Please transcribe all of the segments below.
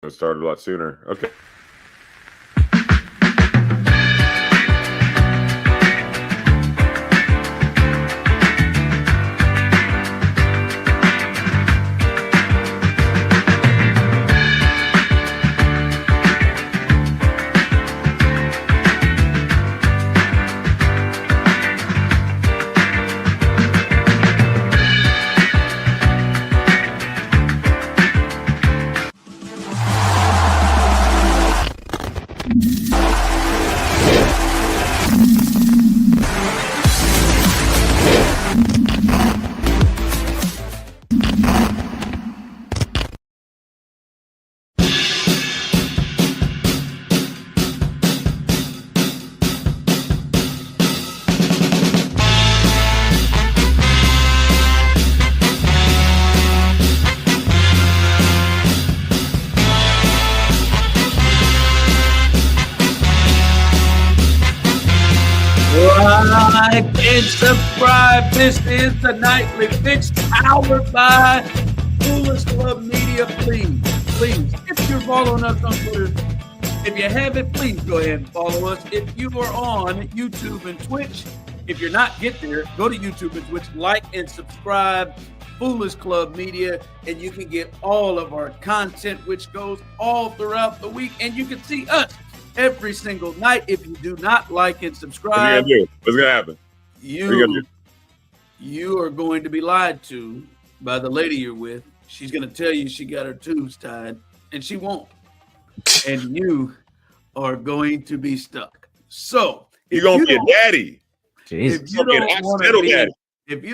It started a lot sooner. Okay. Like and subscribe. This is the Nightly Fix powered by Foolish Club Media. Please, if you're following us on Twitter, if you haven't, please go ahead and follow us. If you are on YouTube and Twitch, if you're not, get there. Go to YouTube and Twitch, like and subscribe. Foolish Club Media, and you can get all of our content, which goes all throughout the week, and you can see us every single night. If you do not like and subscribe, what's gonna happen? You are going to be lied to by the lady you're with. She's going to tell you she got her tubes tied, and she won't. And you are going to be stuck. So you're gonna be a daddy. If you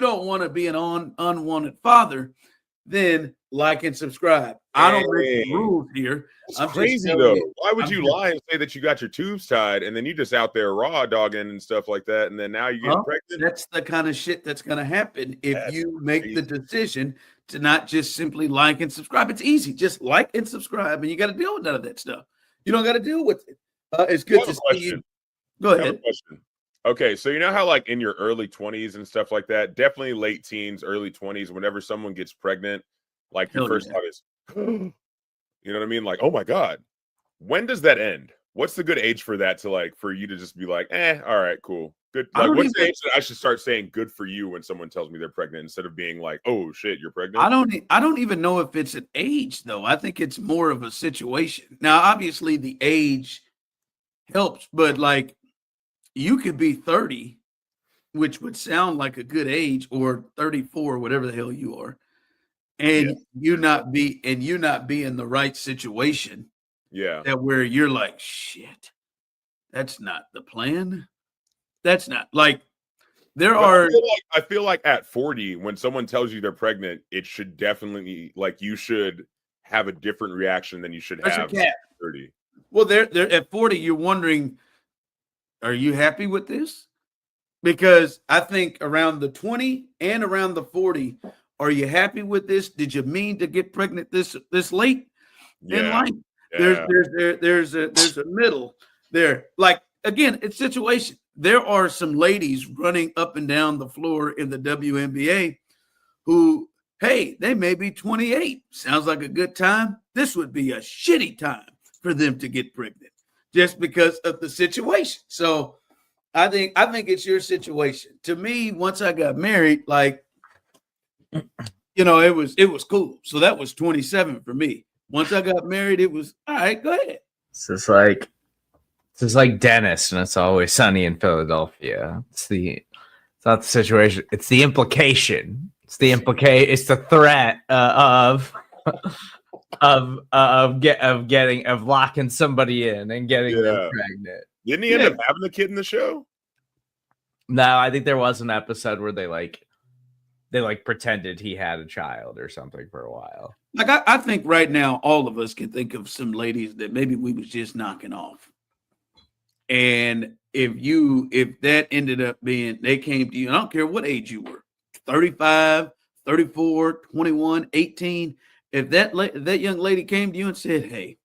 don't want to be an unwanted father, then like and subscribe. I don't make the rules here. It's crazy though. Why would you lie and say that you got your tubes tied and then you just out there raw dogging and stuff like that, and then now you get pregnant? That's the kind of shit that's going to happen if you make the decision to not just simply like and subscribe. It's easy. Just like and subscribe, and you got to deal with none of that stuff. You don't got to deal with it. It's good to see you. Go ahead. Okay, so you know how like in your early 20s and stuff like that, definitely late teens, early 20s, whenever someone gets pregnant, like your first thought is, you know what I mean? Like, oh my God, when does that end? What's the good age for that to like, for you to just be like, all right, cool. Good. Like, what's the age that I should start saying good for you when someone tells me they're pregnant instead of being like, oh shit, you're pregnant? I don't even know if it's an age though. I think it's more of a situation. Now, obviously the age helps, but like you could be 30, which would sound like a good age, or 34, whatever the hell you are. And you not be in the right situation. Yeah. That where you're like, shit, that's not the plan. That's not like I feel like at 40, when someone tells you they're pregnant, it should definitely like you should have a different reaction than you should have at 30. Well, they're at 40, you're wondering, are you happy with this? Because I think around the 20 and around the 40, are you happy with this? Did you mean to get pregnant this late in life? Yeah. There's a middle there. Like again, it's situation. There are some ladies running up and down the floor in the WNBA who, hey, they may be 28. Sounds like a good time. This would be a shitty time for them to get pregnant just because of the situation. So I think it's your situation. To me, once I got married, like, you know, it was cool. So that was 27 for me. Once I got married, it was all right. Go ahead. It's just like Dennis, and It's Always Sunny in Philadelphia. It's not the situation. It's the implication. It's the threat of locking somebody in and getting them pregnant. Didn't he end up having a kid in the show? No, I think there was an episode where they pretended he had a child or something for a while. Like I think right now all of us can think of some ladies that maybe we was just knocking off. And if that ended up being, they came to you, I don't care what age you were, 35, 34, 21, 18. If that young lady came to you and said, hey,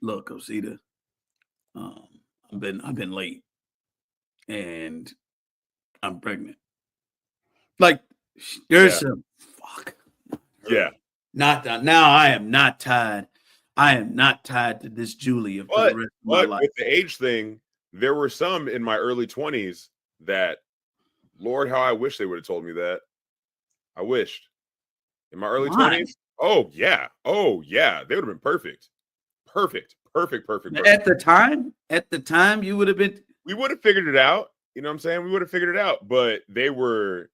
look, Osita, I've been late and I'm pregnant. Like there's some fuck. Yeah. Not now I am not tied. I am not tied to this Julia for the rest of my life. With the age thing, there were some in my early 20s that, Lord, how I wish they would have told me that. I wished. In my early 20s? Oh, yeah. Oh, yeah. They would have been perfect. Perfect. At the time, you would have been. We would have figured it out. You know what I'm saying? We would have figured it out. But they were,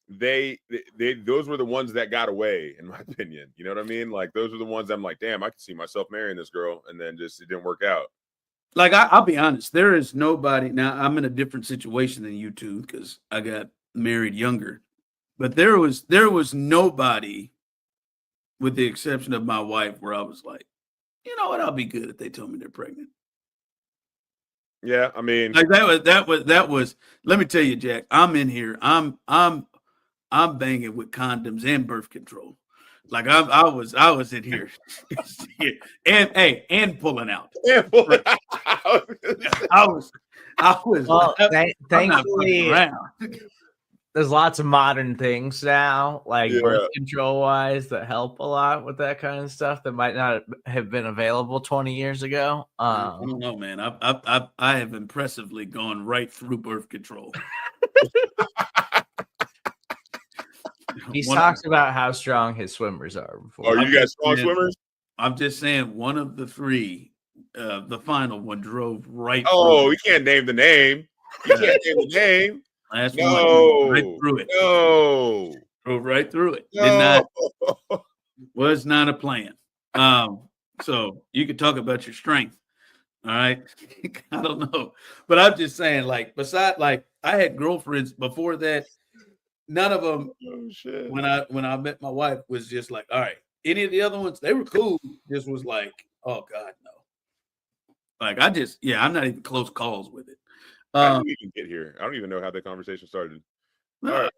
those were the ones that got away, in my opinion. You know what I mean? Like, those are the ones I'm like, damn, I can see myself marrying this girl. And then just, it didn't work out. Like, I'll be honest. There is nobody. Now, I'm in a different situation than you two because I got married younger. But there was nobody, with the exception of my wife, where I was like, you know what? I'll be good if they tell me they're pregnant. Yeah, I mean, like that was. Let me tell you, Jack. I'm in here. I'm banging with condoms and birth control. Like I was in here, and pulling out. Yeah, I was. Well, thankfully, there's lots of modern things now, like birth control wise, that help a lot with that kind of stuff that might not have been available 20 years ago. I don't know, man. I have impressively gone right through birth control. He talks about how strong his swimmers are. Before. Are you guys strong swimmers? I'm just saying, one of the three, the final one, drove right. Oh, you can't name the name. You can't name the name. Last one, right through it. No, drove right through it. No. Was not a plan. So you could talk about your strength. All right, I don't know, but I'm just saying, like, beside, like, I had girlfriends before that. None of them. Oh, shit. When I met my wife, was just like, all right. Any of the other ones, they were cool. Just was like, oh God, no. Like, I'm not even close calls with it. How did we even get here? I don't even know how the conversation started. No,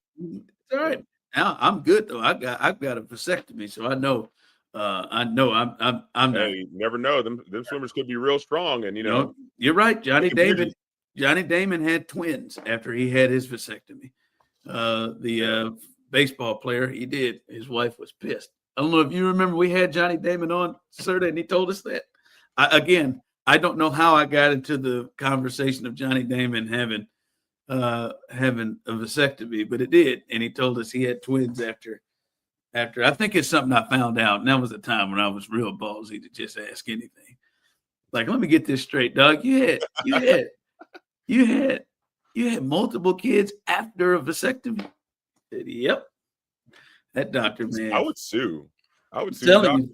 all right. Now I'm good though. I've got a vasectomy, so I know I'm hey, you never know. Them swimmers could be real strong, and you know you're right. Johnny Damon had twins after he had his vasectomy. The baseball player, he did. His wife was pissed. I don't know if you remember, we had Johnny Damon on, Serda, and he told us that. I don't know how I got into the conversation of Johnny Damon having a vasectomy, but it did. And he told us he had twins after I think it's something I found out. And that was a time when I was real ballsy to just ask anything. Like, let me get this straight, dog. You had multiple kids after a vasectomy. I said, yep. That doctor, man. I would sue. You,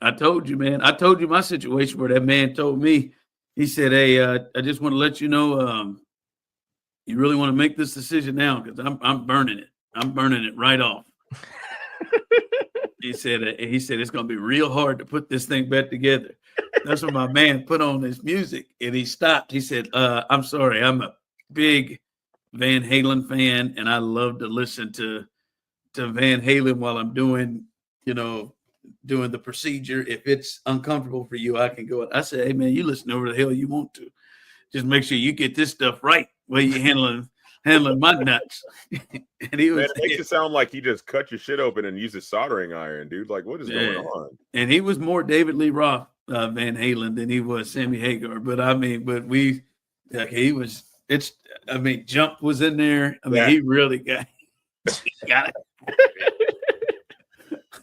I told you, man. I told you my situation where that man told me, he said, hey, I just want to let you know, you really want to make this decision now because I'm burning it. I'm burning it right off. He said it's going to be real hard to put this thing back together. That's when my man put on his music and he stopped. He said, I'm sorry. I'm a big Van Halen fan and I love to listen to Van Halen while I'm doing the procedure. If it's uncomfortable for you, I can go. I said, hey man, you listen over the hell you want to. Just make sure you get this stuff right while you're handling my nuts. And he was, man, it makes it sound like he just cut your shit open and used a soldering iron, dude. Like, what is going on? And he was more David Lee Roth Van Halen than he was Sammy Hagar. But Jump was in there. He really got it.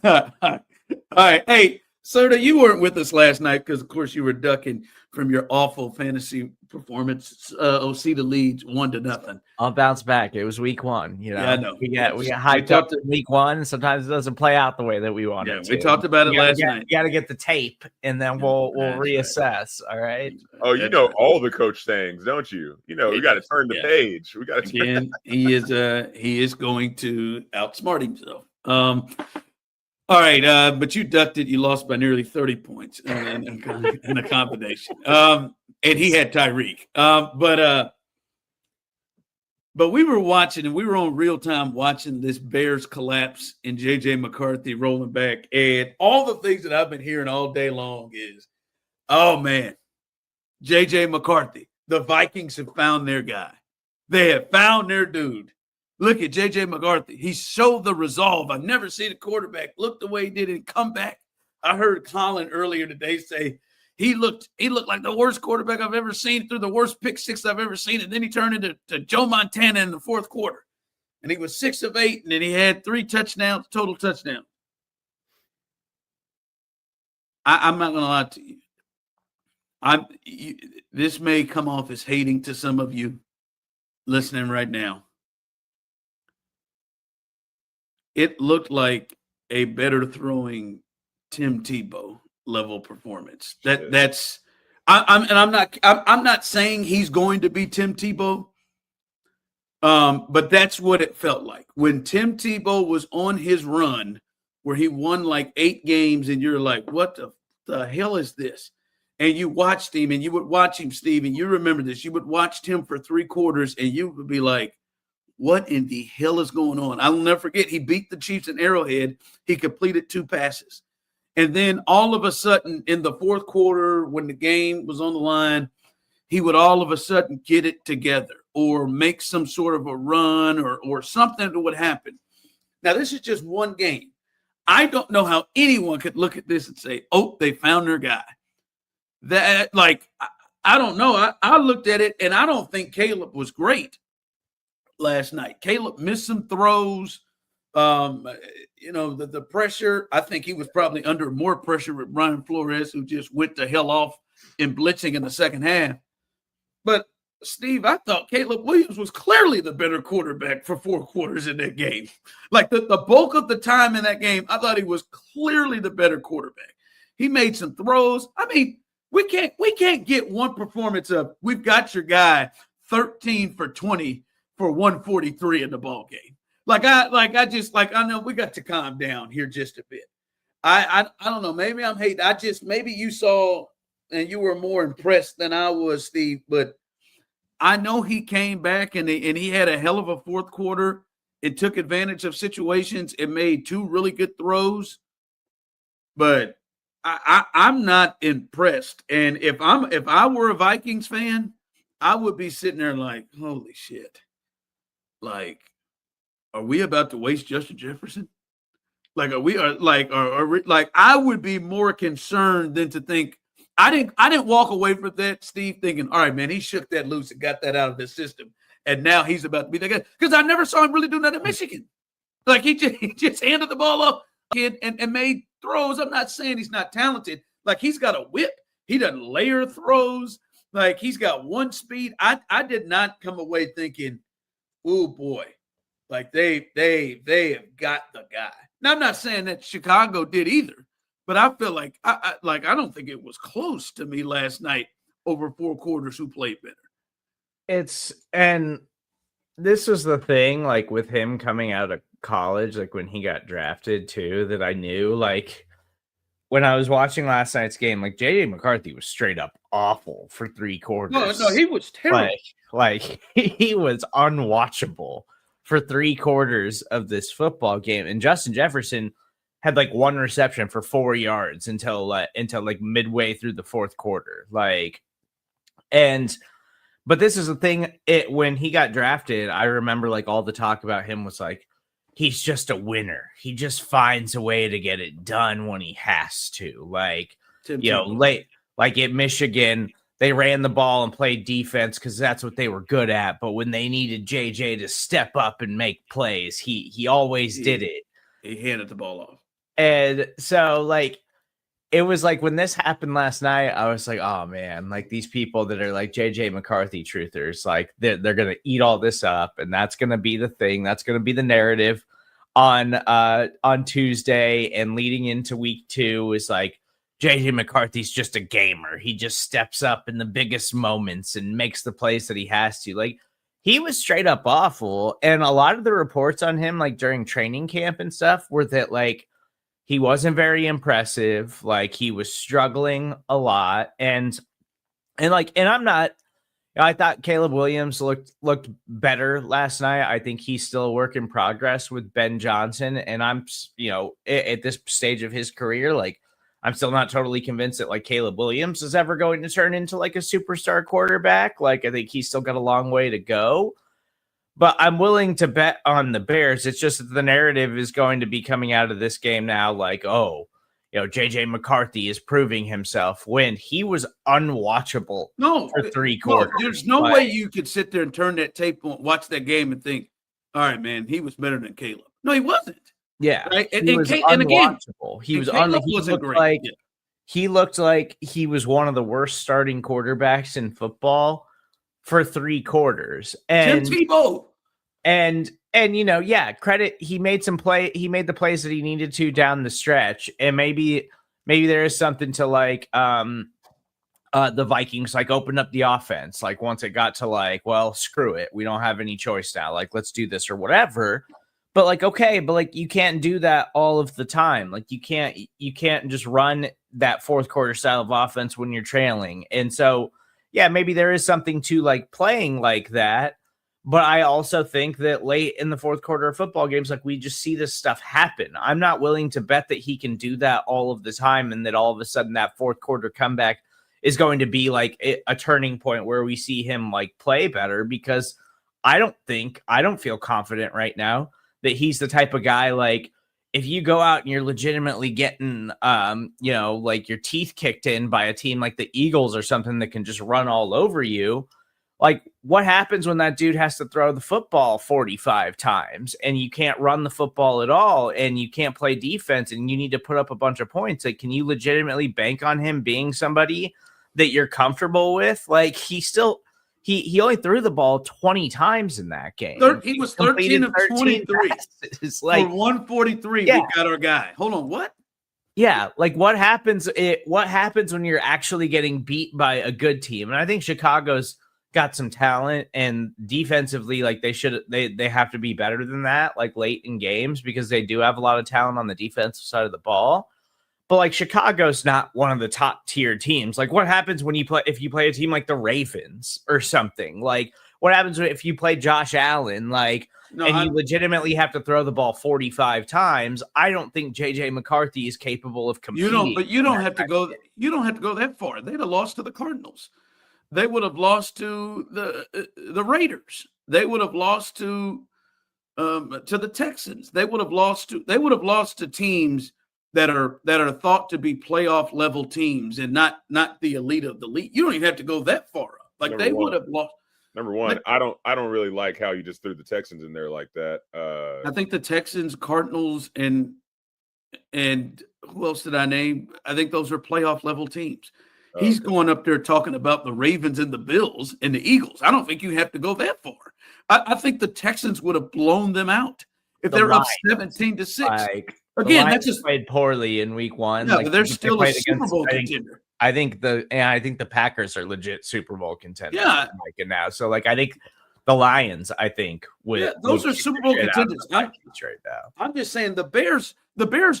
All right. Hey, Serda, you weren't with us last night because, of course, you were ducking from your awful fantasy performance. Osita leads 1-0. I'll bounce back. It was week one. You know, yeah, I know. We get hyped up in week one. Sometimes it doesn't play out the way that we want it to. We talked about it last night. You got to get the tape, and then we'll reassess. Right. All right. Oh, you know all the coach things, don't you? You know, we got to turn the page. We got to. Again, he is going to outsmart himself. All right, but you ducked it. You lost by nearly 30 points in a combination. And he had Tyreek. But we were watching, and we were on real time watching this Bears collapse and J.J. McCarthy rolling back. And all the things that I've been hearing all day long is, oh, man, J.J. McCarthy, the Vikings have found their guy. They have found their dude. Look at J.J. McCarthy. He showed the resolve. I've never seen a quarterback look the way he did and come back. I heard Colin earlier today say he looked like the worst quarterback I've ever seen, through the worst pick six I've ever seen, and then he turned into Joe Montana in the fourth quarter. And he was 6 of 8, and then he had 3 touchdowns, total touchdowns. I'm not going to lie to you. This may come off as hating to some of you listening right now. It looked like a better throwing Tim Tebow level performance. I'm not saying he's going to be Tim Tebow. But that's what it felt like when Tim Tebow was on his run where he won like 8 games, and you're like, what the hell is this? And you watched him, and you would watch him, Steve, and you remember this. You would watch him for 3 quarters, and you would be like, what in the hell is going on? I'll never forget, he beat the Chiefs in Arrowhead. He completed 2 passes. And then all of a sudden in the fourth quarter, when the game was on the line, he would all of a sudden get it together or make some sort of a run or something that would happen. Now, this is just one game. I don't know how anyone could look at this and say, oh, they found their guy. That, like, I don't know. I looked at it, and I don't think Caleb was great last night. Caleb missed some throws. The pressure, I think he was probably under more pressure with Brian Flores, who just went the hell off in blitzing in the second half. But, Steve, I thought Caleb Williams was clearly the better quarterback for 4 quarters in that game. Like the bulk of the time in that game, I thought he was clearly the better quarterback. He made some throws. I mean, we can't get one performance of, we've got your guy 13 for 20 for 143 in the ball game. I know we got to calm down here just a bit. I don't know. Maybe I'm hating. Maybe you saw and you were more impressed than I was, Steve, but I know he came back and he had a hell of a fourth quarter. It took advantage of situations. It made 2 really good throws, but I'm not impressed. And if I were a Vikings fan, I would be sitting there like, holy shit. Like, are we about to waste Justin Jefferson? Like, I would be more concerned than to think. I didn't walk away from that, Steve, thinking, all right, man, he shook that loose and got that out of the system. And now he's about to be the guy. Because I never saw him really do that in Michigan. Like, he just handed the ball off and made throws. I'm not saying he's not talented. Like, he's got a whip. He doesn't layer throws. Like, he's got one speed. I did not come away thinking, oh, boy, like they have got the guy. Now, I'm not saying that Chicago did either. But I feel like I don't think it was close to me last night over 4 quarters who played better. And this was the thing, like with him coming out of college, like when he got drafted too, that I knew, like when I was watching last night's game, like JJ McCarthy was straight up awful for 3 quarters. No, he was terrible. Like he was unwatchable for 3 quarters of this football game. And Justin Jefferson had like 1 reception for 4 yards until like midway through the fourth quarter. But this is the thing. When he got drafted, I remember like all the talk about him was like, he's just a winner. He just finds a way to get it done when he has to. Like, late, like at Michigan, they ran the ball and played defense because that's what they were good at. But when they needed JJ to step up and make plays, he always did it. He handed the ball off. And so, like, it was like when this happened last night, I was like, oh, man, like these people that are like JJ McCarthy truthers, like they're going to eat all this up. And that's going to be the thing. That's going to be the narrative on Tuesday and leading into week 2 is like JJ McCarthy's just a gamer. He just steps up in the biggest moments and makes the plays that he has to. Like, he was straight up awful. And a lot of the reports on him, like during training camp and stuff, were that like, he wasn't very impressive. Like he was struggling a lot. And I'm not, I thought Caleb Williams looked better last night. I think he's still a work in progress with Ben Johnson. And I'm, at this stage of his career, like I'm still not totally convinced that like Caleb Williams is ever going to turn into like a superstar quarterback. Like I think he's still got a long way to go. But I'm willing to bet on the Bears. It's just that the narrative is going to be coming out of this game now like, oh, JJ McCarthy is proving himself when he was unwatchable for 3 quarters. No, there's no way you could sit there and turn that tape on, watch that game and think, all right, man, he was better than Caleb. No, he wasn't. Yeah. Right? He was unwatchable. He wasn't great. He looked like he was one of the worst starting quarterbacks in football for 3 quarters. And Tim Tebow. And credit, he made the plays that he needed to down the stretch. And maybe there is something to the Vikings opened up the offense. Once it got to well, screw it. We don't have any choice now. Let's do this or whatever. But okay, but you can't do that all of the time. You can't just run that fourth quarter style of offense when you're trailing. And so, yeah, maybe there is something to playing like that. But I also think that late in the fourth quarter of football games, we just see this stuff happen. I'm not willing to bet that he can do that all of the time and that all of a sudden that fourth quarter comeback is going to be a turning point where we see him play better, because I don't feel confident right now that he's the type of guy, if you go out and you're legitimately getting, your teeth kicked in by a team like the Eagles or something that can just run all over you. What happens when that dude has to throw the football 45 times and you can't run the football at all and you can't play defense and you need to put up a bunch of points? Can you legitimately bank on him being somebody that you're comfortable with? He only threw the ball 20 times in that game. He was 13 of 23. It's for 143. Yeah. We got our guy. Hold on, what? Yeah, what happens when you're actually getting beat by a good team? And I think Chicago's got some talent, and defensively, they have to be better than that, late in games, because they do have a lot of talent on the defensive side of the ball. But Chicago's not one of the top tier teams. What happens when if you play a team like the Ravens or something? What happens if you play Josh Allen? You legitimately have to throw the ball 45 times? I don't think JJ McCarthy is capable of competing. You don't have to go that far. They'd have lost to the Cardinals. They would have lost to the Raiders. They would have lost to the Texans. They would have lost to teams that are thought to be playoff level teams and not the elite of the league. You don't even have to go that far up. They would have lost. Number one, I don't really like how you just threw the Texans in there like that. I think the Texans, Cardinals, and who else did I name? I think those are playoff level teams. He's going up there talking about the Ravens and the Bills and the Eagles. I don't think you have to go that far. I think the Texans would have blown them out if they're up 17-6. Again, that's just played poorly in week 1. Yeah, but they're still a Super Bowl contender. I think the Packers are legit Super Bowl contenders. Yeah, now. So I think the Lions, those are Super Bowl contenders. Right now. I'm just saying the Bears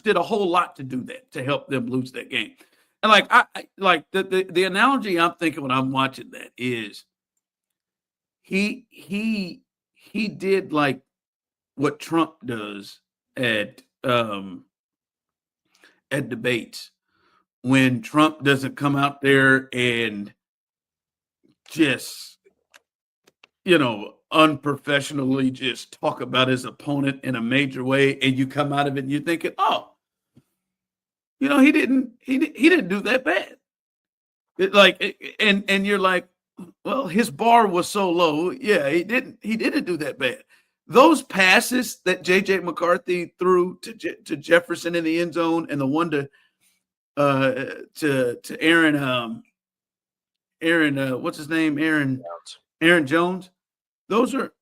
did a whole lot to do that, to help them lose that game. And the analogy I'm thinking when I'm watching that is he did what Trump does at debates, when Trump doesn't come out there and just unprofessionally just talk about his opponent in a major way, and you come out of it and you're thinking, oh, he didn't do that bad. And you're like, well, his bar was so low. Yeah, he didn't do that bad. Those passes that JJ McCarthy threw to Jefferson in the end zone, and the one to Aaron what's his name? Aaron Jones. Those are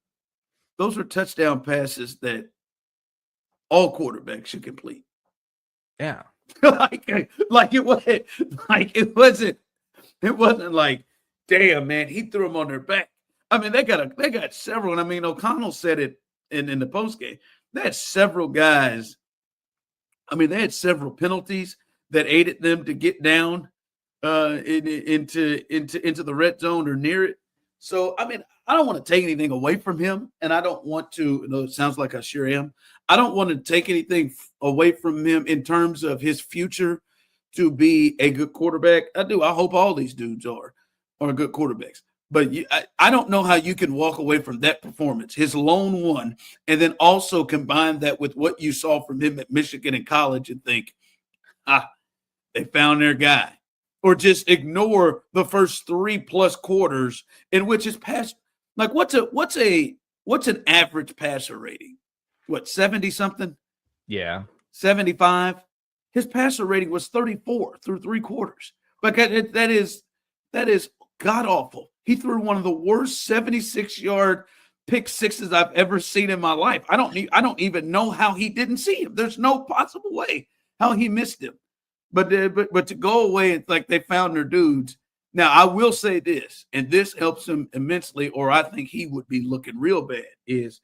touchdown passes that all quarterbacks should complete. Yeah. It wasn't like, damn, man, he threw them on their back. I mean, they got several. And I mean, O'Connell said it in the postgame. They had several guys. I mean, they had several penalties that aided them to get down into the red zone or near it. So, I mean, I don't want to take anything away from him, and I don't want to. It sounds like I sure am. I don't want to take anything away from him in terms of his future to be a good quarterback. I do. I hope all these dudes are good quarterbacks. But I don't know how you can walk away from that performance, his lone one, and then also combine that with what you saw from him at Michigan in college and think, found their guy, or just ignore the first 3+ quarters in which his pass. Like what's an average passer rating? What, 70 something? Yeah, 75. His passer rating was 34 through 3 quarters. Like that is god awful. He threw one of the worst 76-yard pick sixes I've ever seen in my life. I don't even know how he didn't see him. There's no possible way how he missed him. But to go away, it's like they found their dudes. Now, I will say this, and this helps him immensely, or I think he would be looking real bad, is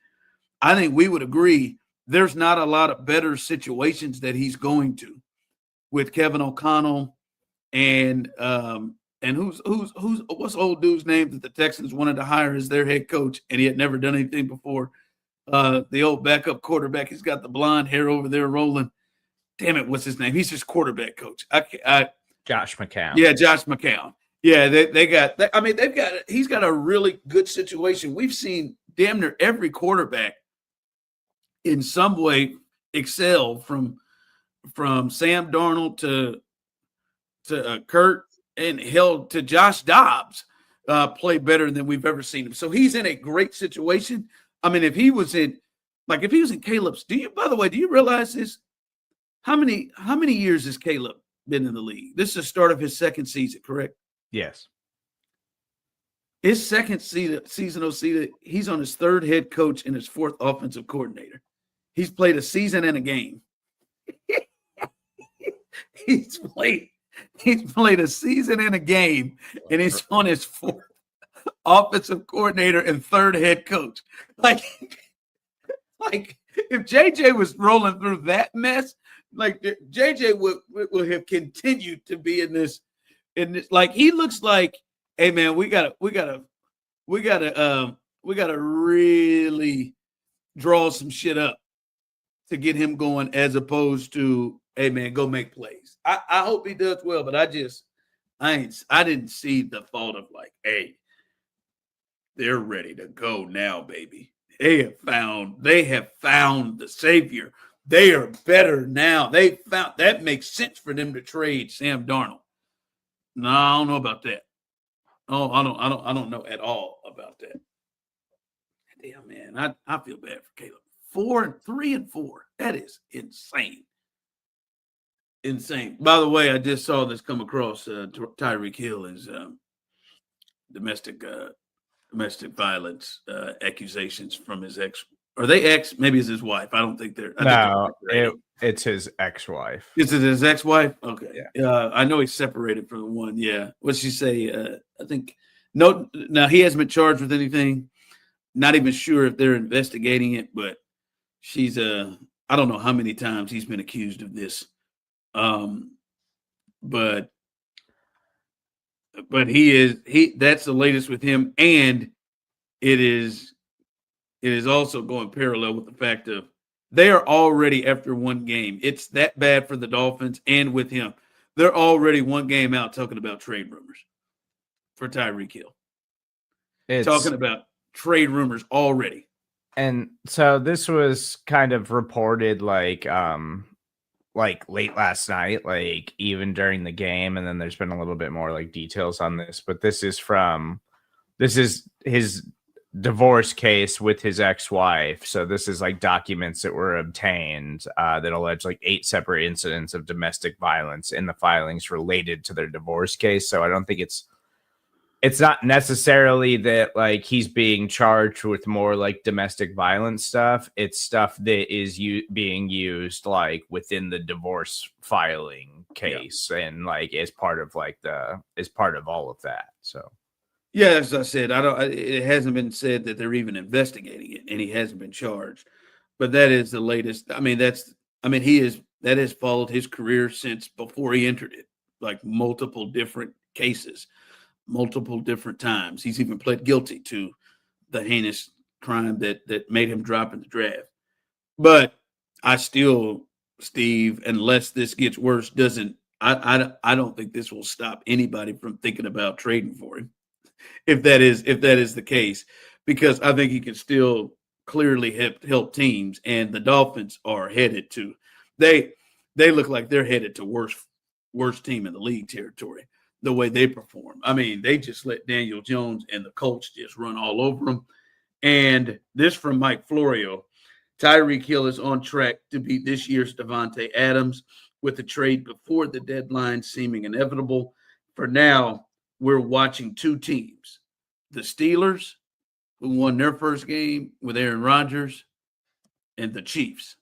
I think we would agree there's not a lot of better situations that he's going to with Kevin O'Connell and what's old dude's name that the Texans wanted to hire as their head coach, and he had never done anything before. The old backup quarterback. He's got the blonde hair over there rolling. Damn it, what's his name? He's just quarterback coach. Josh McCown. Yeah, Josh McCown. Yeah, he's got a really good situation. We've seen damn near every quarterback in some way excel from Sam Darnold to Kurt and hell to Josh Dobbs play better than we've ever seen him. So he's in a great situation. I mean, if he was in Caleb's, by the way, do you realize this? How many years has Caleb been in the league? This is the start of his second season, correct? Yes. His second season, Osita, he's on his third head coach and his fourth offensive coordinator. He's played a season and a game. He's played a season and a game, and he's on his fourth offensive coordinator and third head coach. Like if JJ was rolling through that mess, like JJ would have continued to be in this. Like he looks like, hey man, we gotta really draw some shit up to get him going, as opposed to, hey man, go make plays. I hope he does well, but I didn't see the thought of like, hey, they're ready to go now, baby. They have found the savior. They are better now. They found that makes sense for them to trade Sam Darnold. No, I don't know about that. Oh, I don't know at all about that. Damn, man, I feel bad for Caleb. 3-4. That is insane. Insane. By the way, I just saw this come across. Tyreek Hill is domestic violence accusations from his ex. Are they ex? Maybe it's his wife. I don't think they're. It's his ex-wife. Is it his ex-wife? Okay. Yeah. I know he's separated from the one. Yeah. What'd she say? I think no. Now he hasn't been charged with anything. Not even sure if they're investigating it, but she's I don't know how many times he's been accused of this. But that's the latest with him, and it is also going parallel with the fact of they are already after one game. It's that bad for the Dolphins, and with him, they're already one game out talking about trade rumors for Tyreek Hill. Talking about trade rumors already. And so this was kind of reported like late last night, like even during the game, and then there's been a little bit more like details on this, but this is his divorce case with his ex-wife. So this is like documents that were obtained that allege like 8 separate incidents of domestic violence in the filings related to their divorce case. So I don't think it's not necessarily that like he's being charged with more like domestic violence stuff. It's stuff that is being used like within the divorce filing case, and like as part of all of that. So yeah, as I said, it hasn't been said that they're even investigating it, and he hasn't been charged. But that is the latest. That has followed his career since before he entered it, like multiple different cases. Multiple different times. He's even pled guilty to the heinous crime that made him drop in the draft. But I still, Steve, unless this gets worse, I don't think this will stop anybody from thinking about trading for him. If that is the case, because I think he can still clearly help teams, and the Dolphins are headed to they look like they're headed to worse worst team in the league territory, the way they perform. I mean, they just let Daniel Jones and the Colts just run all over them. And this from Mike Florio. Tyreek Hill is on track to beat this year's Devontae Adams, with the trade before the deadline seeming inevitable. For now, we're watching two teams, the Steelers, who won their first game with Aaron Rodgers, and the Chiefs,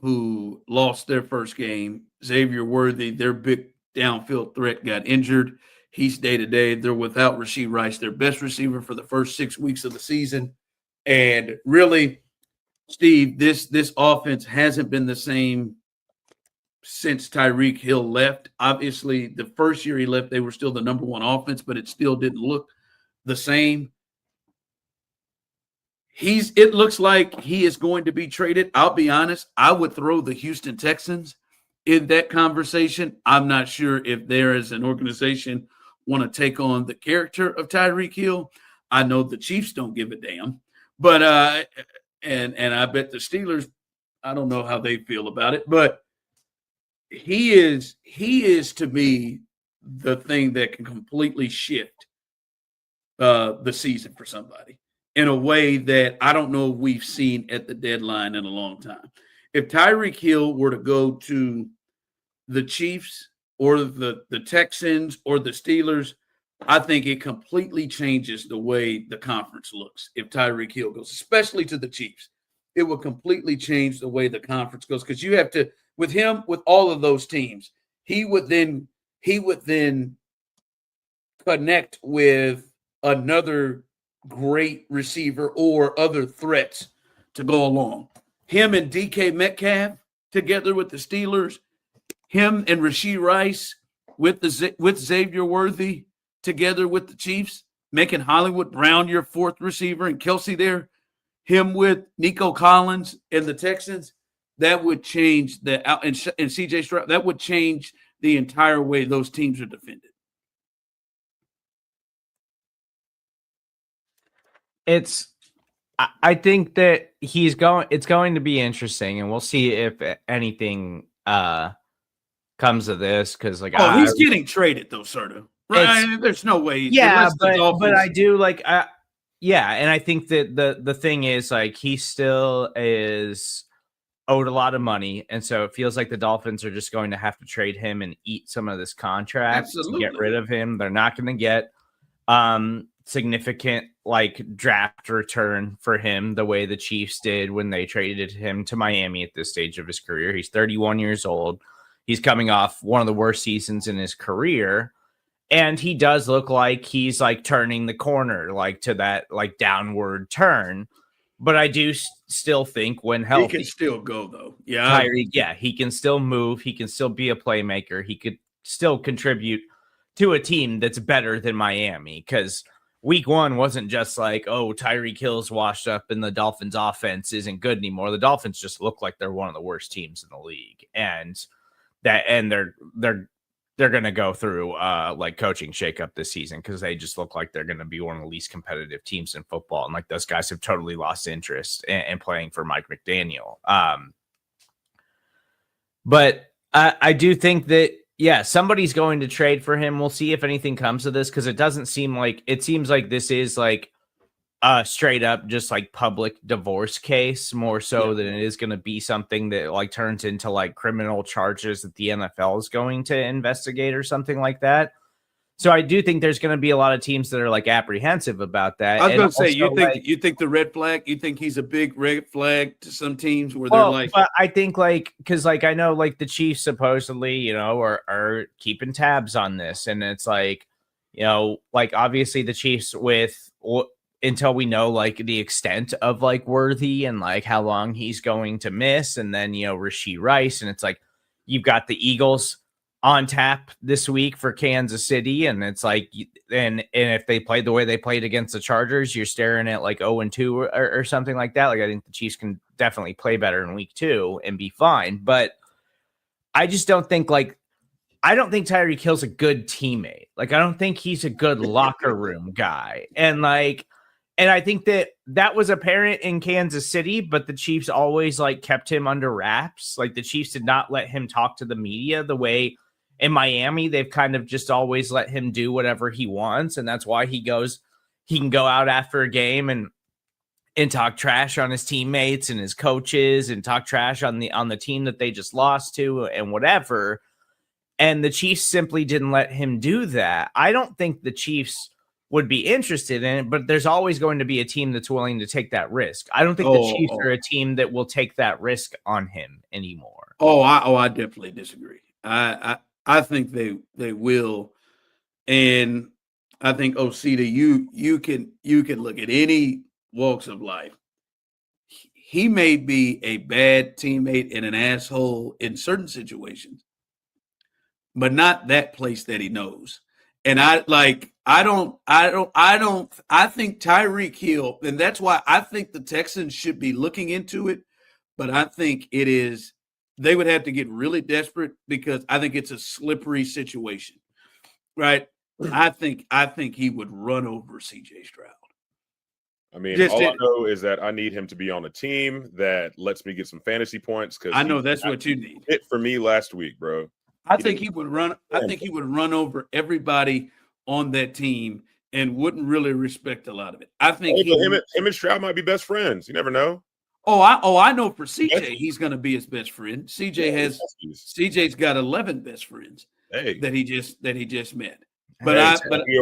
who lost their first game. Xavier Worthy, their big downfield threat, got injured. He's day-to-day. They're without Rashee Rice, their best receiver for the first 6 weeks of the season. And really, Steve, this offense hasn't been the same since Tyreek Hill left. Obviously, the first year he left, they were still the number one offense, but it still didn't look the same. It looks like he is going to be traded. I'll be honest, I would throw the Houston Texans in that conversation. I'm not sure if there as an organization want to take on the character of Tyreek Hill. I know the Chiefs don't give a damn, but and I bet the Steelers, I don't know how they feel about it, but he is to me the thing that can completely shift the season for somebody in a way that I don't know we've seen at the deadline in a long time. If Tyreek Hill were to go to the Chiefs or the Texans or the Steelers, I think it completely changes the way the conference looks. If Tyreek Hill goes, especially to the Chiefs, it will completely change the way the conference goes, because you have to, with him, with all of those teams, he would then connect with another great receiver or other threats to go along. Him and DK Metcalf together with the Steelers, him and Rashee Rice with Xavier Worthy together with the Chiefs, making Hollywood Brown your fourth receiver and Kelsey there, him with Nico Collins and the Texans, that would change and CJ Stroud, that would change the entire way those teams are defended. I think that it's going to be interesting, and we'll see if anything comes of this, because he's getting traded though, Serda. Right? There's no way. Yeah, but I do and I think that the thing is, he still is owed a lot of money, and so it feels like the Dolphins are just going to have to trade him and eat some of this contract to get rid of him. They're not going to get significant draft return for him the way the Chiefs did when they traded him to Miami at this stage of his career. He's 31 years old. He's coming off one of the worst seasons in his career. And he does look like he's turning the corner, to that downward turn. But I do still think when healthy, he can still go though. Yeah, Tyreek, he can still move. He can still be a playmaker. He could still contribute to a team that's better than Miami, because week one wasn't just Tyreek Hill's washed up and the Dolphins offense isn't good anymore. The Dolphins just look like they're one of the worst teams in the league, and they're going to go through coaching shakeup this season, because they just look like they're going to be one of the least competitive teams in football. And those guys have totally lost interest in playing for Mike McDaniel. But I do think that, somebody's going to trade for him. We'll see if anything comes of this, because it seems like this is straight up just public divorce case, more so than it is going to be something that turns into criminal charges that the NFL is going to investigate or something like that. So I do think there's going to be a lot of teams that are apprehensive about that. I was going to say, you think the red flag, you think he's a big red flag to some teams where they're but I think because I know the Chiefs supposedly, are keeping tabs on this. And it's obviously the Chiefs until we know the extent of Worthy and how long he's going to miss, and then Rashee Rice, and it's you've got the Eagles on tap this week for Kansas City, and it's and if they played the way they played against the Chargers, you're staring at 0-2 or something like that. I think the Chiefs can definitely play better in week 2 and be fine, but I just don't think I don't think Tyreek Hill's a good teammate. I don't think he's a good locker room guy, and I think that was apparent in Kansas City, but the Chiefs always kept him under wraps. The Chiefs did not let him talk to the media the way In Miami, they've kind of just always let him do whatever he wants, and that's why he can go out after a game and talk trash on his teammates and his coaches and talk trash on the team that they just lost to and whatever. And the Chiefs simply didn't let him do that. I don't think the Chiefs would be interested in it, but there's always going to be a team that's willing to take that risk. I don't think the Chiefs are a team that will take that risk on him anymore. I definitely disagree. I think they will. And I think Osita, you can look at any walks of life. He may be a bad teammate and an asshole in certain situations, but not that place that he knows. And I think Tyreek Hill, and that's why I think the Texans should be looking into it. But I think they would have to get really desperate because I think it's a slippery situation, right? I think he would run over CJ Stroud. I mean, all I know is that I need him to be on a team that lets me get some fantasy points because I know that's what you need. Hit for me last week, bro. I think he would run over everybody on that team and wouldn't really respect a lot of it. I think him and Stroud might be best friends. You never know. I know for CJ, he's going to be his best friend. CJ's got 11 best friends that he just met. But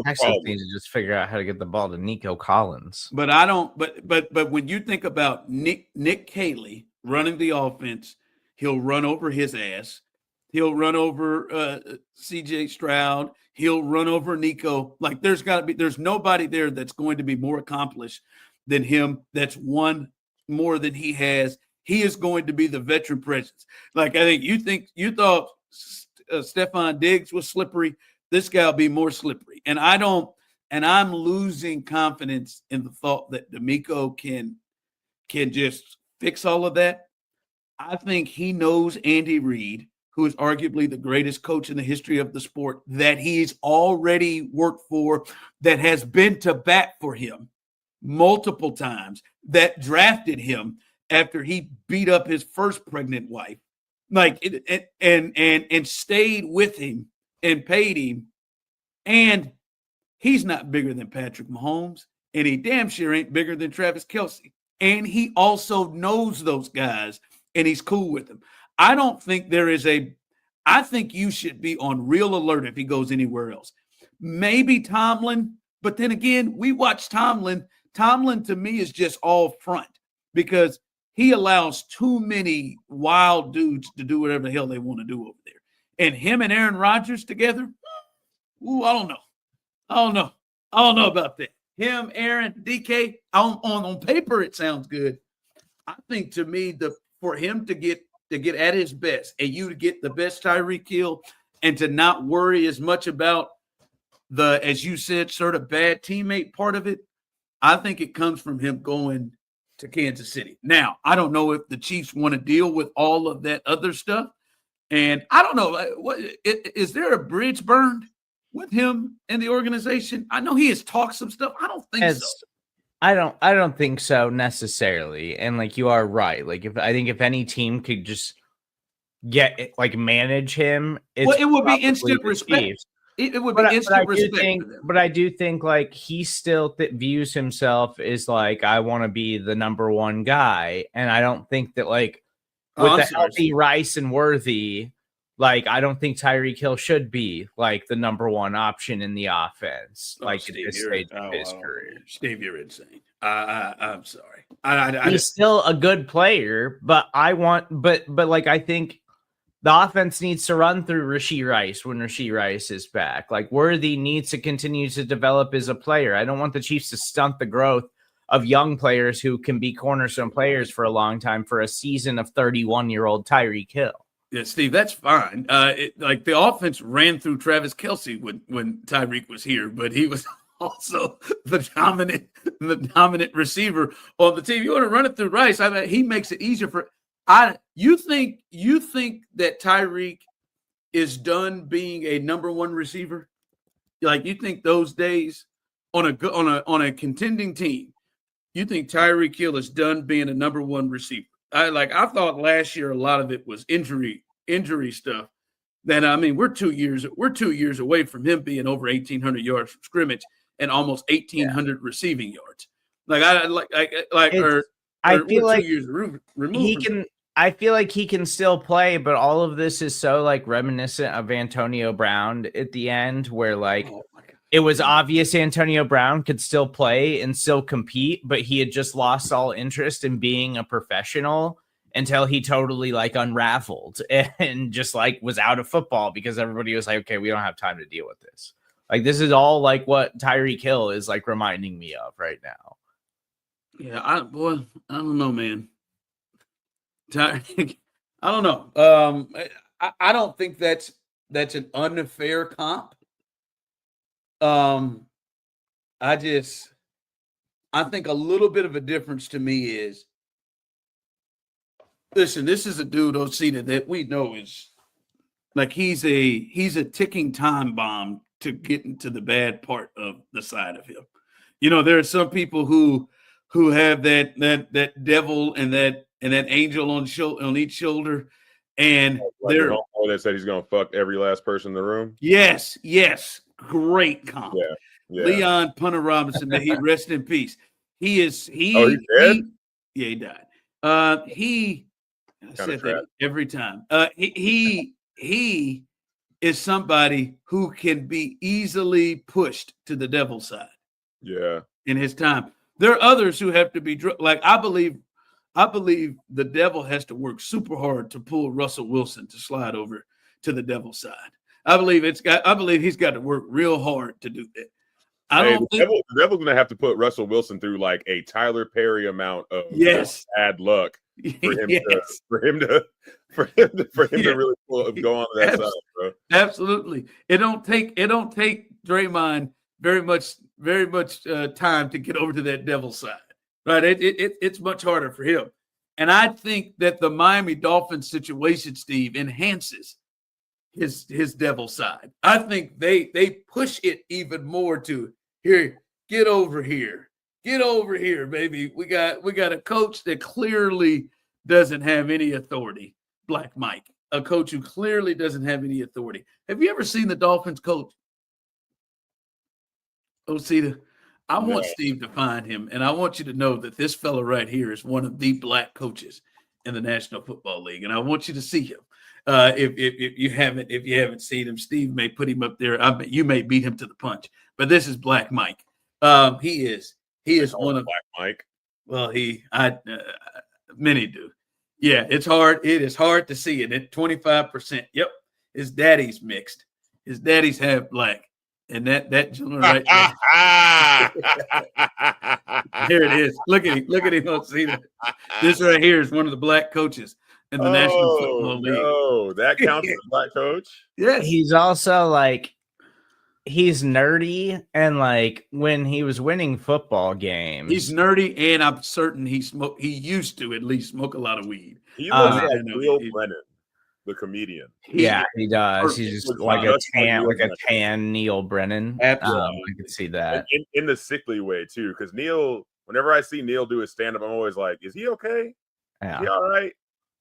Texans need to just figure out how to get the ball to Nico Collins. But I don't. But when you think about Nick Hughley running the offense, he'll run over his ass. He'll run over C.J. Stroud. He'll run over Nico. Like there's nobody there that's going to be more accomplished than him. That's won more than he has. He is going to be the veteran presence. Like I think you thought Stephon Diggs was slippery. This guy will be more slippery. And I'm losing confidence in the thought that D'Amico can just fix all of that. I think he knows Andy Reid, who is arguably the greatest coach in the history of the sport, that he's already worked for, that has been to bat for him multiple times, that drafted him after he beat up his first pregnant wife, and stayed with him and paid him, and he's not bigger than Patrick Mahomes, and he damn sure ain't bigger than Travis Kelce, and he also knows those guys, and he's cool with them. I don't think I think you should be on real alert if he goes anywhere else. Maybe Tomlin, but then again, we watch Tomlin. Tomlin to me is just all front because he allows too many wild dudes to do whatever the hell they want to do over there. And him and Aaron Rodgers together, I don't know. I don't know about that. Him, Aaron, DK, on paper, it sounds good. I think to me, for him to get at his best and you to get the best Tyreek Hill and to not worry as much about as you said, sort of bad teammate part of it, I think it comes from him going to Kansas City. Now, I don't know if the Chiefs want to deal with all of that other stuff. And I don't know, is there a bridge burned with him and the organization? I know he has talked some stuff. I don't think so. I don't think so necessarily. And like you are right. Like if any team could just manage him, it would be instant respect. It would be instant respect. But I do think like he still views himself as like I want to be the number one guy, and I don't think that like with healthy Rice and Worthy, like I don't think Tyreek Hill should be like the number one option in the offense. At this stage of his career, Steve, you're insane. I'm sorry. He's still a good player, but I think the offense needs to run through Rashee Rice when Rashee Rice is back. Like Worthy needs to continue to develop as a player. I don't want the Chiefs to stunt the growth of young players who can be cornerstone players for a long time for a season of 31-year-old Tyreek Hill. Yeah, Steve, that's fine. The offense ran through Travis Kelce when Tyreek was here, but he was also the dominant receiver on the team. You want to run it through Rice? I mean, he makes it easier for. You think that Tyreek is done being a number one receiver? Like you think those days on a contending team, you think Tyreek Hill is done being a number one receiver? I thought last year a lot of it was injury stuff Then I mean, we're 2 years away from him being over 1,800 yards from scrimmage and almost 1,800 receiving yards. I feel like 2 years removed. He can. I feel like he can still play, but all of this is so like reminiscent of Antonio Brown at the end, where like it was obvious Antonio Brown could still play and still compete, but he had just lost all interest in being a professional until he totally like unraveled and just like was out of football because everybody was like, okay, we don't have time to deal with this. Like this is all like what Tyreek Hill is like reminding me of right now. Yeah, I don't know, man. I don't know. I don't think that's an unfair comp. I think a little bit of a difference to me is, listen, this is a dude, Osita, that we know is like he's a ticking time bomb to get into the bad part of the side of him. You know, there are some people who have that devil and that angel on each shoulder, and they're that said he's gonna fuck every last person in the room. Yes, great comp. Yeah. Leon Punter Robinson, may he rest in peace. He's dead? He died. I said that every time. He is somebody who can be easily pushed to the devil's side. Yeah. In his time. There are others who have to be like I believe the devil has to work super hard to pull Russell Wilson to slide over to the devil's side. I believe he's got to work real hard to do that. The devil's gonna have to put Russell Wilson through like a Tyler Perry amount of bad luck for him to really go on that side, bro. Absolutely. It don't take Draymond very much time to get over to that devil's side, right? It's much harder for him, and I think that the Miami Dolphins situation, Steve, enhances his devil side. I think they push it even more to here. Get over here, baby. We got a coach that clearly doesn't have any authority. Black Mike, a coach who clearly doesn't have any authority. Have you ever seen the Dolphins coach? Osita, I want Steve to find him, and I want you to know that this fella right here is one of the black coaches in the National Football League, and I want you to see him. If you haven't seen him, Steve may put him up there. You may beat him to the punch, but this is Black Mike. He is one of Black Mike. Well, many do. Yeah, it's hard. It is hard to see it at 25%. Yep, his daddy's mixed. His daddy's half black. And that gentleman right there. Here it is. Look at him. Osita. This right here is one of the black coaches in the National Football League. No, that counts as a black coach? Yes. He's also like, he's nerdy, and like when he was winning football games, he's nerdy, and I'm certain he used to at least smoke a lot of weed. He looks like Neil Brennan, the comedian. Yeah, he does. He's just like a tan Neil Brennan. Absolutely. I can see that. In the sickly way too, because Neil, whenever I see Neil do his stand-up, I'm always like, is he okay? Yeah. Is he all right?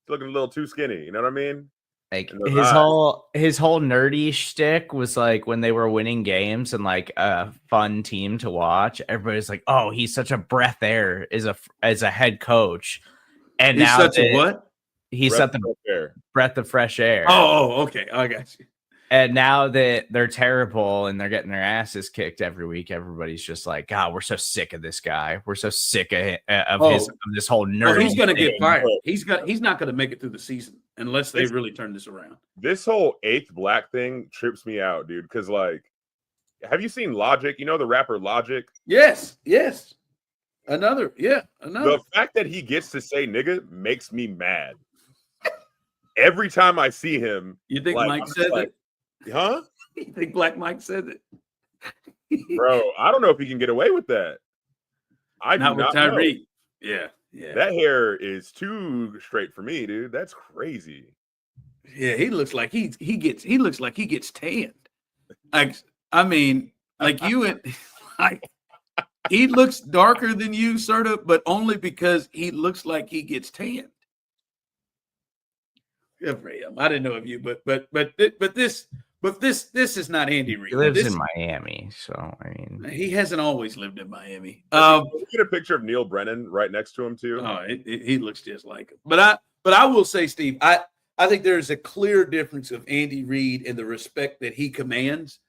He's looking a little too skinny, you know what I mean? Like his whole nerdy shtick was like when they were winning games and like a fun team to watch. Everybody's like, "Oh, he's such a breath air as a head coach." And he's now such a what? He's such a breath of fresh air. Oh, okay, I got you. And now that they're terrible and they're getting their asses kicked every week, everybody's just like, God, we're so sick of this guy. We're so sick of this whole nerd. He's going to get fired. He's not going to make it through the season unless they really turn this around. This whole eighth black thing trips me out, dude. Because like, have you seen Logic? You know the rapper Logic? Yes. Another. The fact that he gets to say nigga makes me mad. Every time I see him. You think like, Mike said it? Huh? You think Black Mike said it? Bro, I don't know if he can get away with that. Not with Tyreek. Yeah. That hair is too straight for me, dude. That's crazy. Yeah, he looks like he gets tanned. Like, I mean, like you and like he looks darker than you, Serda, but only because he looks like he gets tanned. Good for him. I didn't know of you, but this is not Andy Reid. He lives in Miami, so I mean, he hasn't always lived in Miami. Get a picture of Neil Brennan right next to him too. Oh, he looks just like him. But I will say, Steve, I think there's a clear difference of Andy Reid and the respect that he commands,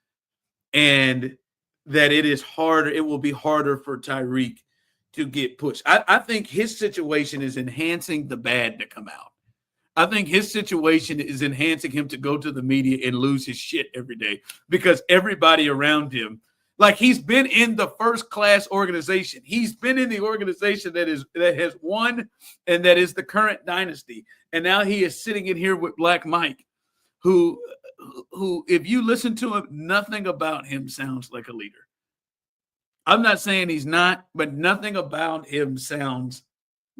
and that it is harder. It will be harder for Tyreek to get pushed. I think his situation is enhancing the bad to come out. I think his situation is enhancing him to go to the media and lose his shit every day because everybody around him, like he's been in the first class organization. He's been in the organization that has won and that is the current dynasty. And now he is sitting in here with Black Mike, who if you listen to him, nothing about him sounds like a leader. I'm not saying he's not, but nothing about him sounds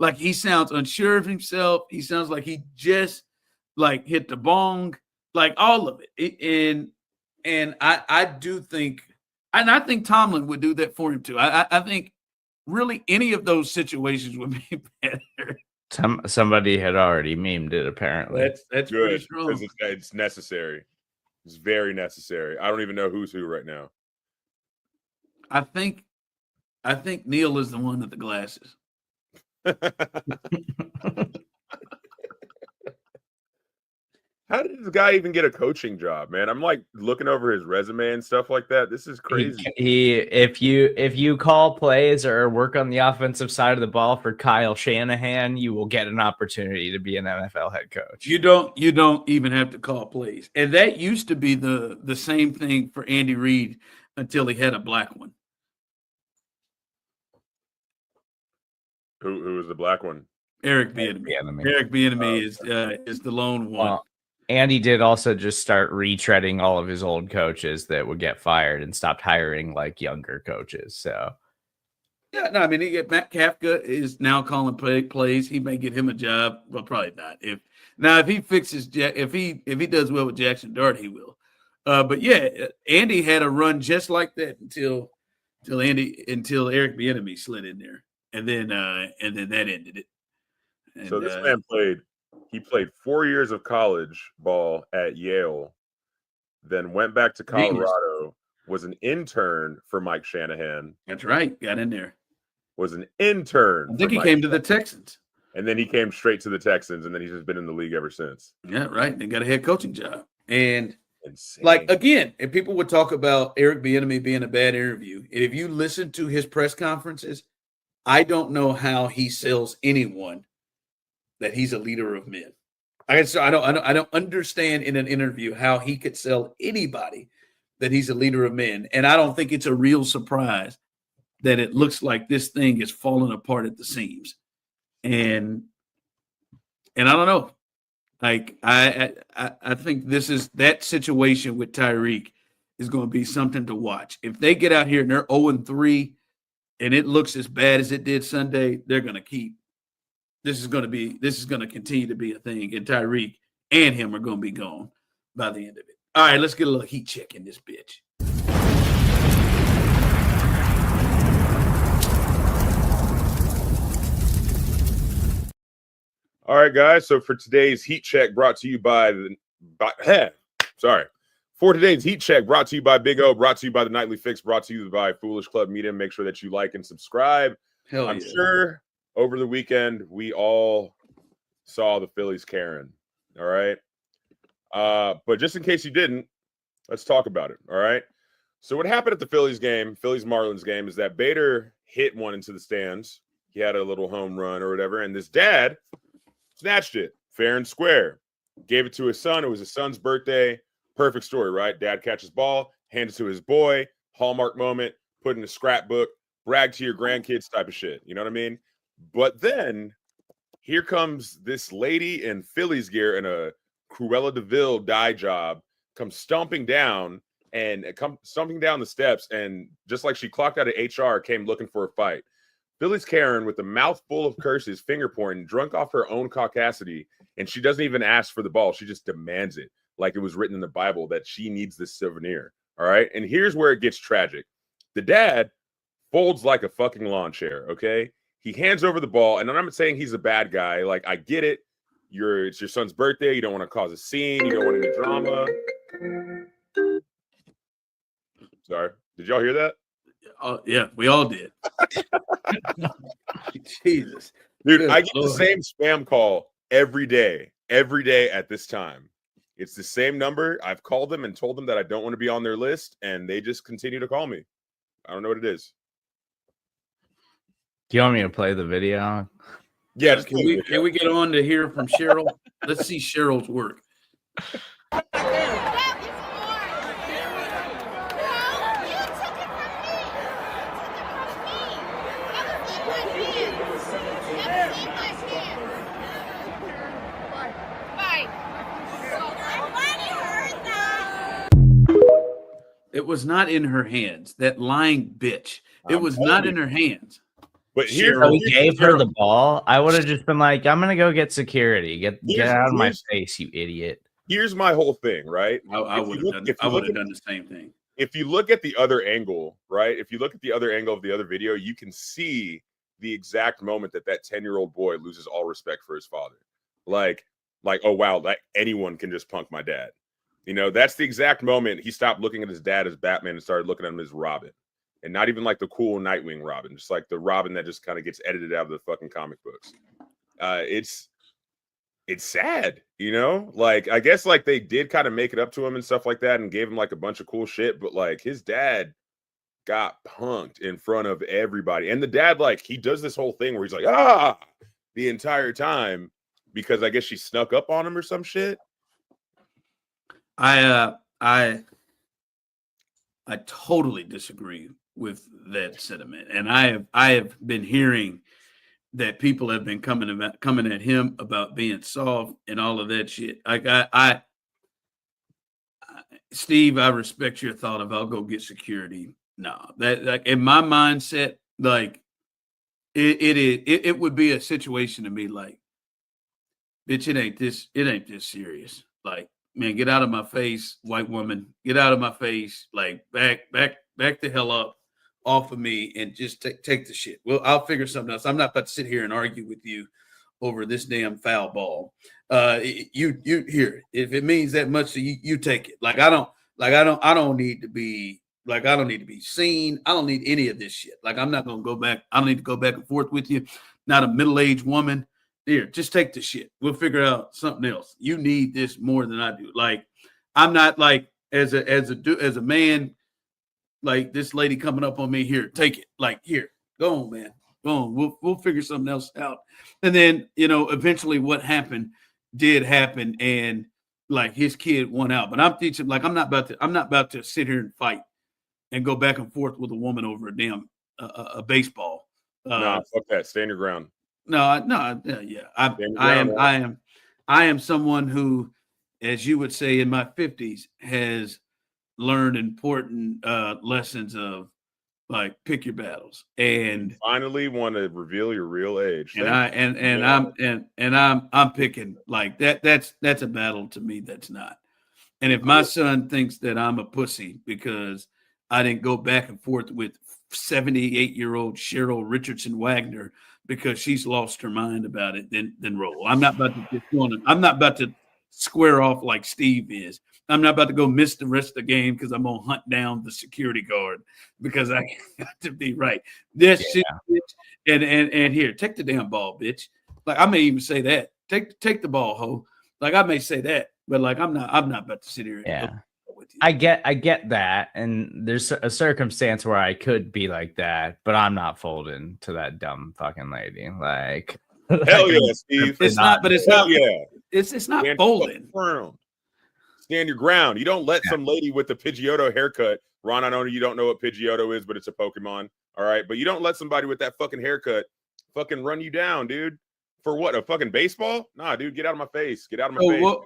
like he sounds unsure of himself. He sounds like he just like hit the bong, like all of it. And I do think, and I think Tomlin would do that for him too. I think really any of those situations would be better. Somebody had already memed it. Apparently, that's good pretty strong. because it's necessary. It's very necessary. I don't even know who's who right now. I think Neil is the one with the glasses. How did this guy even get a coaching job, man? I'm like looking over his resume and stuff like that. This is crazy. If you call plays or work on the offensive side of the ball for Kyle Shanahan, you will get an opportunity to be an NFL head coach. You don't even have to call plays. And that used to be the same thing for Andy Reid until he had a black one. Who was the black one? Eric Bieniemy. Eric Bieniemy is the lone one. Well, Andy did also just start retreading all of his old coaches that would get fired and stopped hiring like younger coaches. So, yeah, no, I mean, Matt Kafka is now calling plays. He may get him a job. Well, probably not. If he fixes, if he does well with Jackson Dart, he will. But yeah, Andy had a run just like that until Eric Bieniemy slid in there, and then that ended it. And, so this man played 4 years of college ball at Yale, then went back to Colorado, was an intern for Mike Shanahan. That's right. Got in there. Was an intern. I think he came to the Texans. And then he came straight to the Texans, and then he's just been in the league ever since. Yeah, right. They got a head coaching job. And insane. Like, again, if people would talk about Eric Bieniemy being a bad interview, and if you listen to his press conferences, I don't know how he sells anyone that he's a leader of men. I don't understand in an interview how he could sell anybody that he's a leader of men. And I don't think it's a real surprise that it looks like this thing is falling apart at the seams. And I don't know. Like I think that situation with Tyreek is going to be something to watch. If they get out here and they're 0-3 and it looks as bad as it did Sunday, they're going to keep. This is going to continue to be a thing, and Tyreek and him are going to be gone by the end of it. All right, let's get a little heat check in this bitch. All right, guys. So for today's heat check, brought to you by For today's heat check, brought to you by Big O, brought to you by the Nightly Fix, brought to you by Foolish Club Media. Make sure that you like and subscribe. I'm sure over the weekend we all saw the Phillies Karen. All right. But just in case you didn't, let's talk about it. All right. So what happened at the Phillies Marlins game, is that Bader hit one into the stands. He had a little home run or whatever, and this dad snatched it fair and square, gave it to his son. It was his son's birthday. Perfect story, right? Dad catches ball, hands it to his boy, hallmark moment, put in a scrapbook, brag to your grandkids type of shit. You know what I mean? But then here comes this lady in Phillies gear in a Cruella de Vil dye job, comes stomping down the steps, and just like she clocked out of HR, came looking for a fight. Phillies Karen, with a mouth full of curses, finger pointing, drunk off her own caucasity, and she doesn't even ask for the ball. She just demands it, like it was written in the Bible that she needs this souvenir. All right. And here's where it gets tragic. The dad folds like a fucking lawn chair. Okay. He hands over the ball. And I'm not saying he's a bad guy. Like, I get it. it's your son's birthday. You don't want to cause a scene. You don't want any drama. Sorry. Did y'all hear that? Oh, yeah, we all did. Jesus. Dude, I get the same spam call every day at this time. It's the same number. I've called them and told them that I don't want to be on their list, and they just continue to call me. I don't know what it is. Do you want me to play the video? Yeah, can we get on to hear from Cheryl? Let's see Cheryl's work. It was not in her hands. That lying bitch. It was not in her hands. But he gave her the ball. I would have just been like, I'm gonna go get security. Get out of my face, you idiot. Here's my whole thing, right? I would have done the same thing. If you look at the other angle, right? If you look at the other angle of the other video, you can see the exact moment that 10-year-old boy loses all respect for his father. Like, oh wow, like anyone can just punk my dad. You know, that's the exact moment he stopped looking at his dad as Batman and started looking at him as Robin. And not even like the cool Nightwing Robin, just like the Robin that just kind of gets edited out of the fucking comic books. It's sad, you know? Like, I guess like they did kind of make it up to him and stuff like that and gave him like a bunch of cool shit, but like his dad got punked in front of everybody. And the dad, like, he does this whole thing where he's like, the entire time because I guess she snuck up on him or some shit. I totally disagree with that sentiment, and I have been hearing that people have been coming at him about being soft and all of that shit. Like Steve, I respect your thought of I'll go get security. No, that like in my mindset, like it would be a situation to me like, bitch, it ain't this serious. Like, man, get out of my face, white woman. Get out of my face. Like, back the hell up off of me and just take the shit. Well, I'll figure something else. I'm not about to sit here and argue with you over this damn foul ball. You here. If it means that much to you, you take it. Like, I don't need to be seen. I don't need any of this shit. Like, I'm not gonna go back. I don't need to go back and forth with you. Not a middle-aged woman. Here, just take the shit. We'll figure out something else. You need this more than I do. Like, I'm not like as a man, like this lady coming up on me here. Take it. Like, here, go on, man. Go on. We'll figure something else out. And then, you know, eventually what happened did happen, and like his kid won out. But I'm teaching, like, I'm not about to sit here and fight and go back and forth with a woman over a damn a baseball. No, fuck that. Stand your ground. No, yeah. I am someone who, as you would say, in my 50s, has learned important lessons of like pick your battles. And finally want to reveal your real age. I'm picking like that. That's a battle to me. That's not. And if my son thinks that I'm a pussy because I didn't go back and forth with 78-year-old Cheryl Richardson Wagner because she's lost her mind about it, then roll. I'm not about to square off like Steve is. I'm not about to go miss the rest of the game because I'm gonna hunt down the security guard because I got to be right. This shit, bitch, and here, take the damn ball, bitch. Like, I may even say that. Take the ball, ho. Like, I may say that, but like I'm not about to sit here. Yeah. I get that, and there's a circumstance where I could be like that, but I'm not folding to that dumb fucking lady. Like, hell yeah, Steve. It's not folding. Stand your ground. You don't let some lady with the Pidgeotto haircut. Ron, I know you don't know what Pidgeotto is, but it's a Pokemon. All right, but you don't let somebody with that fucking haircut fucking run you down, dude. For what? A fucking baseball? Nah, dude, get out of my face. Get out of my face. What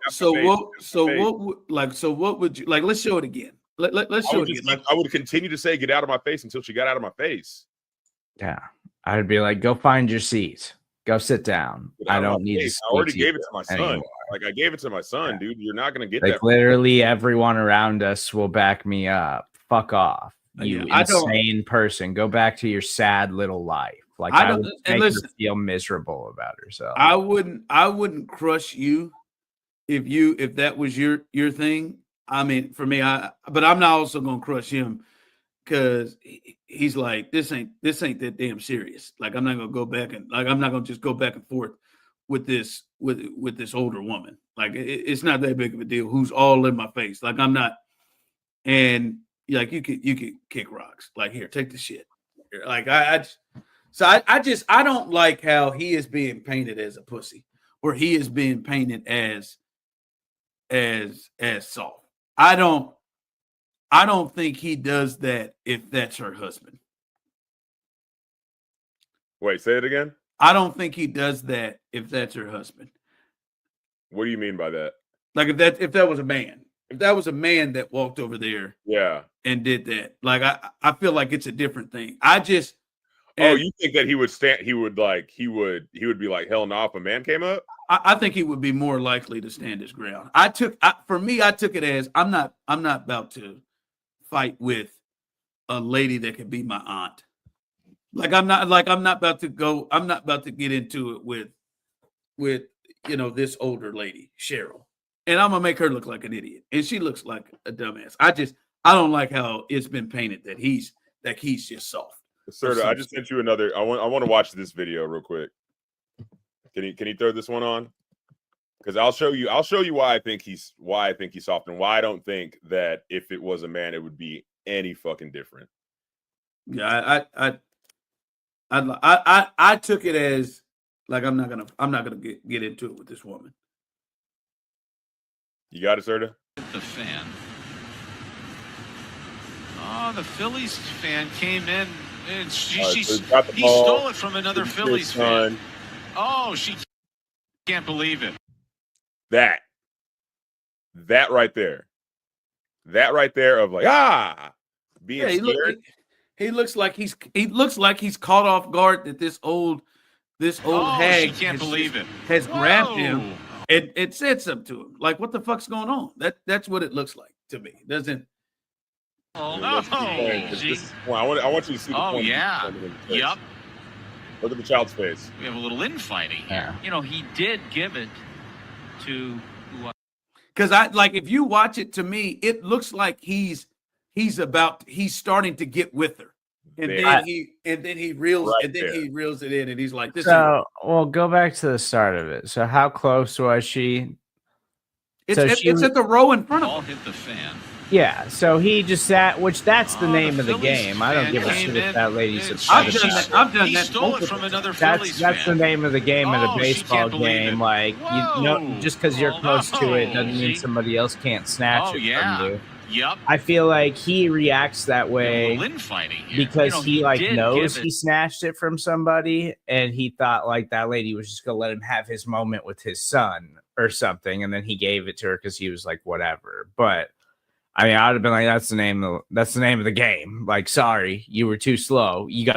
would you like? Let's show it again. Let's show it again. I would continue to say, get out of my face until she got out of my face. Yeah. I'd be like, go find your seat. Go sit down. I don't need to. I already gave it to my son. Anymore. Like, I gave it to my son, dude. You're not going to get that. Literally everyone around us will back me up. Fuck off. You insane person. Go back to your sad little life. Like I would make her feel miserable about herself. I wouldn't crush you if that was your thing. I mean, for me, but I'm not also gonna crush him because he's like, this ain't that damn serious. Like, I'm not gonna go back and I'm not gonna just go back and forth with this older woman. Like, it's not that big of a deal. Who's all in my face? Like, I'm not. And like, you could kick rocks. Like, here, take the shit. Like, I don't like how he is being painted as a pussy, or he is being painted as soft. I don't think he does that if that's her husband. Wait, say it again. I don't think he does that if that's her husband. What do you mean by that? Like, if that was a man, that walked over there, and did that, like, I feel like it's a different thing. You think that he would be like, hell no, if a man came up? I think he would be more likely to stand his ground. I took it as I'm not about to fight with a lady that could be my aunt. I'm not about to get into it with this older lady, Cheryl. And I'm gonna make her look like an idiot. And she looks like a dumbass. I don't like how it's been painted that he's just soft. Serda, I just sent you another. I want to watch this video real quick. Can you throw this one on? Because I'll show you why I think he's soft, and why I don't think that if it was a man it would be any fucking different. Yeah, I took it as like I'm not gonna get into it with this woman. You got it, Serda? The fan. Oh, the Phillies fan came in and he stole it from another Phillies fan. Oh, she can't believe it. That right there. That right there of like, being scared. He looks like he's caught off guard that this old hag she can't believe it. Has grabbed him and said something to him. Like, what the fuck's going on? That's what it looks like to me. It doesn't. Oh no! I want you to see the point. Yeah. Yep. Look at the child's face. We have a little infighting here. He did give it to. Because if you watch it, to me, it looks like he's starting to get with her, and then he reels it in, and he's like, "This." So, well, go back to the start of it. So, how close was she? It's at the row in front of him. All hit the fan. Yeah, so he just sat, which that's the name of the game. I don't give a shit if that lady's upset. I've done he that. Stole it from another Phillies fan. That's the name of the game at a baseball game. Like, just because you're close to it doesn't mean somebody else can't snatch it from you. Yep. I feel like he reacts that way because he knows he snatched it from somebody, and he thought like that lady was just gonna let him have his moment with his son or something, and then he gave it to her because he was like, whatever. But I mean, I'd have been like, that's the name of the game. Like, sorry, you were too slow. You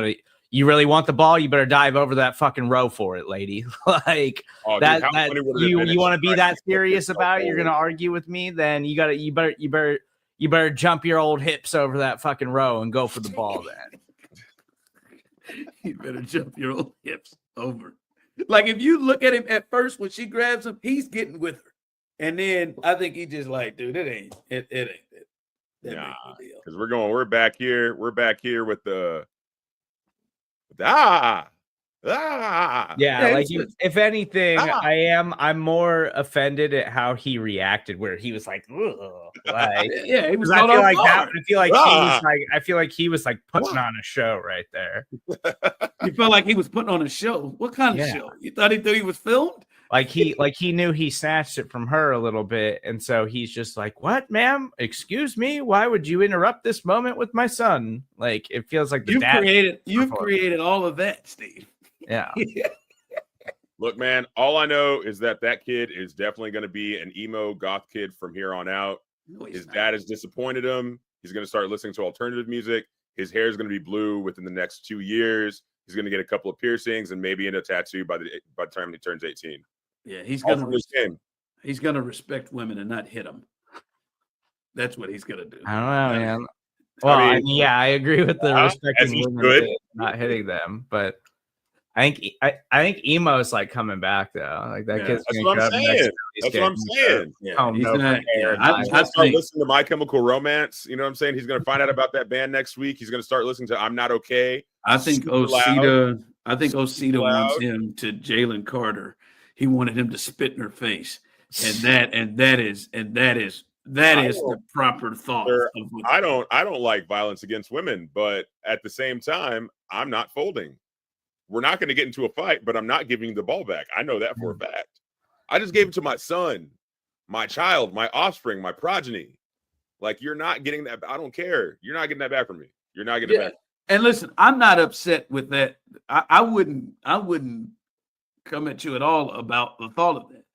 really want the ball? You better dive over that fucking row for it, lady. Like, you want to be that serious about it? You're gonna argue with me? Then you better jump your old hips over that fucking row and go for the ball. Then you better jump your old hips over. Like, if you look at him at first when she grabs him, he's getting with her. And then I think he just like, dude, it ain't that. Because we're back here with the Yeah, like if anything, I'm more offended at how he reacted, where he was like, like he was. I feel like he was like putting on a show right there. You felt like he was putting on a show. What kind of show? You thought he was filmed? Like he knew he snatched it from her a little bit, and so he's just like, "What, ma'am? Excuse me? Why would you interrupt this moment with my son?" Like, it feels like you've created all of that, Steve. Yeah. Look, man, all I know is that kid is definitely going to be an emo goth kid from here on out. No, his dad has disappointed him. He's going to start listening to alternative music. His hair is going to be blue within the next 2 years. He's going to get a couple of piercings and maybe a tattoo by the time he turns 18. Yeah, he's going to respect women and not hit them. That's what he's going to do. I don't know, man. Well, I agree with the respecting women, not hitting them, but I think Emo's like coming back though. Like that kid's that's what I'm saying. That's what I'm saying. He's going to start listening to My Chemical Romance. You know what I'm saying? He's going to find out about that band next week. He's going to start listening to I'm Not Okay. I think Osita wants him to Jalen Carter. He wanted him to spit in her face, and that is the proper thought. I don't like violence against women, but at the same time, I'm not folding. We're not going to get into a fight, but I'm not giving the ball back. I know that for a fact. I just gave it to my son, my child, my offspring, my progeny. Like, you're not getting that. I don't care. You're not getting that back from me. You're not getting it back. And listen, I'm not upset with that. I wouldn't come at you at all about the thought of that.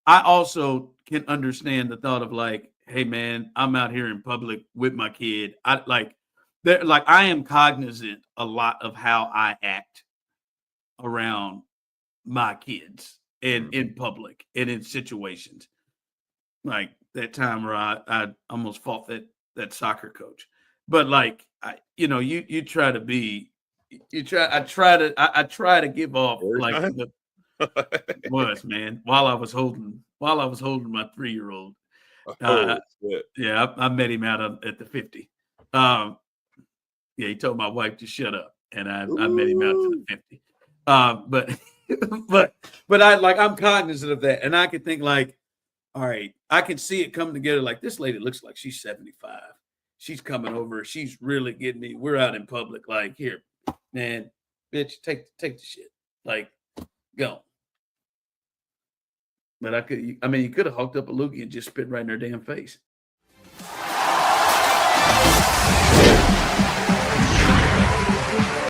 I also can understand the thought of like, hey man, I'm out here in public with my kid. I am cognizant a lot of how I act around my kids and in public and in situations. Like that time where I almost fought that soccer coach. But like you try to be, I try to give off like man while I was holding my 3-year-old. I met him out at the 50. He told my wife to shut up, and I met him out to the 50. But I'm cognizant of that, and I can think like, all right, I can see it come together. Like this lady looks like she's 75. She's coming over. She's really getting me. We're out in public. Like, here, man, bitch, take the shit. Like, go. But you could have hawked up a loogie and just spit right in her damn face.